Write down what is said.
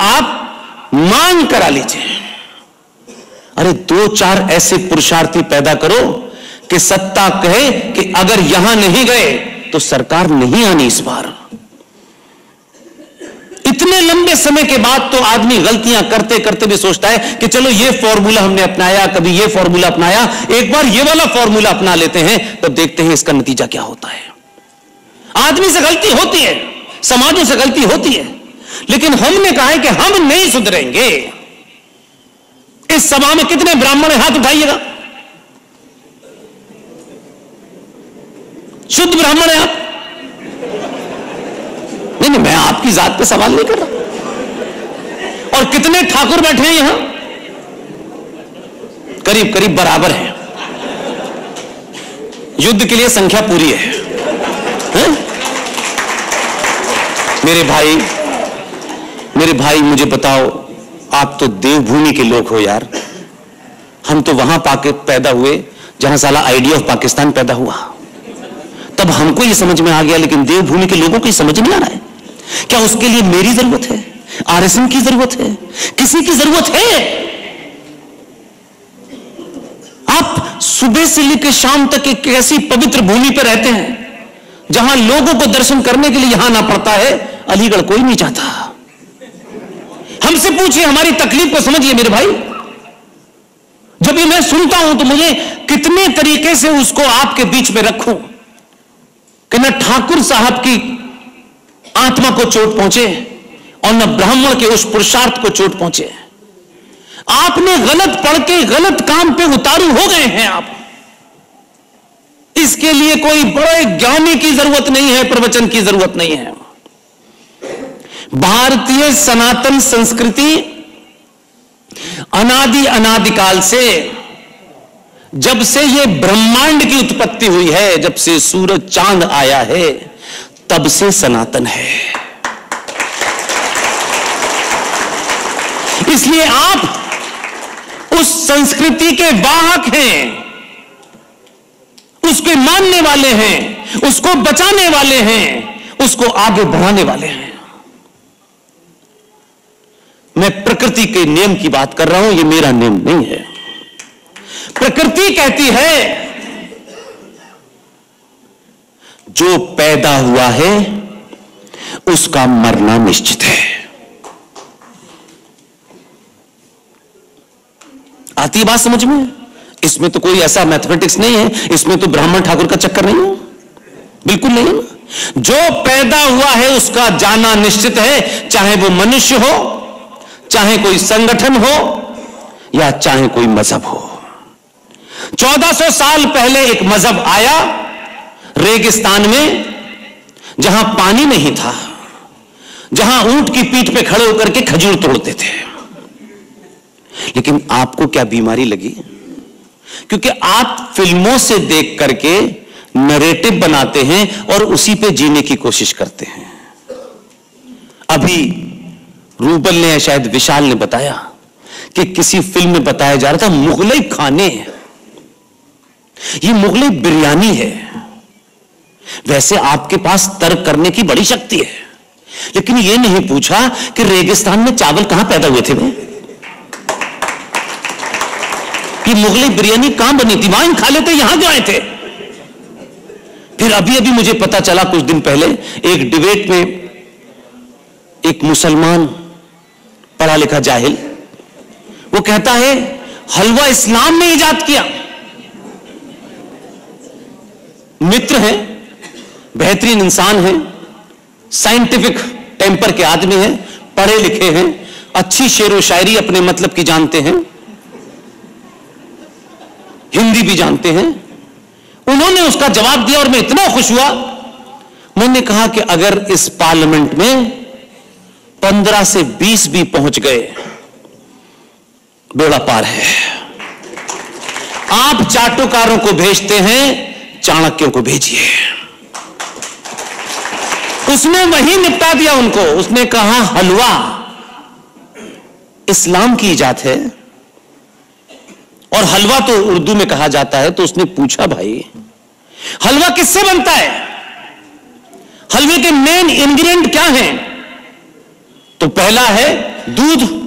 आप मांग करा लीजिए। अरे 2-4 ऐसे पुरुषार्थी पैदा करो कि सत्ता कहे कि अगर यहां नहीं गए तो सरकार नहीं आनी इस बार। इतने लंबे समय के बाद तो आदमी गलतियां करते करते भी सोचता है कि चलो ये फॉर्मूला हमने अपनाया, कभी ये फॉर्मूला अपनाया, एक बार ये वाला फॉर्मूला अपना लेते हैं, तब देखते हैं इसका नतीजा क्या होता है। आदमी से गलती होती है, समाजों से गलती होती है, लेकिन हमने कहा है कि हम नहीं सुधरेंगे। इस सभा में कितने ब्राह्मण हैं? हाथ उठाइएगा। शुद्ध ब्राह्मण है आप? नहीं, मैं आपकी जात पे सवाल नहीं कर रहा। और कितने ठाकुर बैठे हैं यहां? करीब करीब बराबर है। युद्ध के लिए संख्या पूरी है? मेरे भाई मुझे बताओ, आप तो देवभूमि के लोग हो यार। हम तो वहां पाके पैदा हुए जहां साला आइडिया ऑफ पाकिस्तान पैदा हुआ, तब हमको ये समझ में आ गया, लेकिन देवभूमि के लोगों को ये समझ नहीं आ रहा है। क्या उसके लिए मेरी जरूरत है? आरएसएम की जरूरत है? किसी की जरूरत है? आप सुबह से लेकर शाम तक एक ऐसी पवित्र भूमि पर रहते हैं जहां लोगों को दर्शन करने के लिए यहां आना पड़ता है। अलीगढ़ कोई नहीं चाहता। हमसे पूछिए, हमारी तकलीफ को समझिए मेरे भाई। जब ये मैं सुनता हूं तो मुझे कितने तरीके से उसको आपके बीच में रखूं कि न ठाकुर साहब की आत्मा को चोट पहुंचे और न ब्राह्मण के उस पुरुषार्थ को चोट पहुंचे। आपने गलत पढ़ के गलत काम पे उतारू हो गए हैं आप। इसके लिए कोई बड़े ज्ञानी की जरूरत नहीं है, प्रवचन की जरूरत नहीं है। भारतीय सनातन संस्कृति अनादि अनादिकाल से, जब से ये ब्रह्मांड की उत्पत्ति हुई है, जब से सूरज चांद आया है, तब से सनातन है। इसलिए आप उस संस्कृति के वाहक हैं, उसके मानने वाले हैं, उसको बचाने वाले हैं, उसको आगे बढ़ाने वाले हैं। मैं प्रकृति के नियम की बात कर रहा हूं, यह मेरा नियम नहीं है। प्रकृति कहती है जो पैदा हुआ है उसका मरना निश्चित है। आती बात समझ में? इसमें तो कोई ऐसा मैथमेटिक्स नहीं है, इसमें तो ब्राह्मण ठाकुर का चक्कर नहीं है, बिल्कुल नहीं है। जो पैदा हुआ है उसका जाना निश्चित है, चाहे वो मनुष्य हो, चाहे कोई संगठन हो, या चाहे कोई मजहब हो। 1400 साल पहले एक मजहब आया रेगिस्तान में, जहां पानी नहीं था, जहां ऊंट की पीठ पे खड़े होकर के खजूर तोड़ते थे। लेकिन आपको क्या बीमारी लगी? क्योंकि आप फिल्मों से देख करके नैरेटिव बनाते हैं और उसी पे जीने की कोशिश करते हैं। अभी रूबल ने, शायद विशाल ने बताया कि किसी फिल्म में बताया जा रहा था मुगलई खाने, ये मुगलई बिरयानी है। वैसे आपके पास तर्क करने की बड़ी शक्ति है, लेकिन यह नहीं पूछा कि रेगिस्तान में चावल कहां पैदा हुए थे। ये मुगलई बिरयानी कहां बनी थी? वहां खा लेते, यहां क्यों आए थे? फिर अभी अभी मुझे पता चला कुछ दिन पहले एक डिबेट में एक मुसलमान पढ़ा लिखा जाहिल, वो कहता है हलवा इस्लाम ने इजाद किया। मित्र हैं, बेहतरीन इंसान हैं, साइंटिफिक टेम्पर के आदमी हैं, पढ़े लिखे हैं, अच्छी शेर व शायरी अपने मतलब की जानते हैं, हिंदी भी जानते हैं। उन्होंने उसका जवाब दिया और मैं इतना खुश हुआ। मैंने कहा कि अगर इस पार्लियामेंट में 15 से 20 भी पहुंच गए, बेड़ा पार है। आप चाटुकारों को भेजते हैं, चाणक्यों को भेजिए। उसने वही निपटा दिया उनको। उसने कहा हलवा इस्लाम की इजाद है और हलवा तो उर्दू में कहा जाता है। तो उसने पूछा भाई हलवा किससे बनता है? हलवे के मेन इंग्रेडिएंट क्या हैं? तो पहला है दूध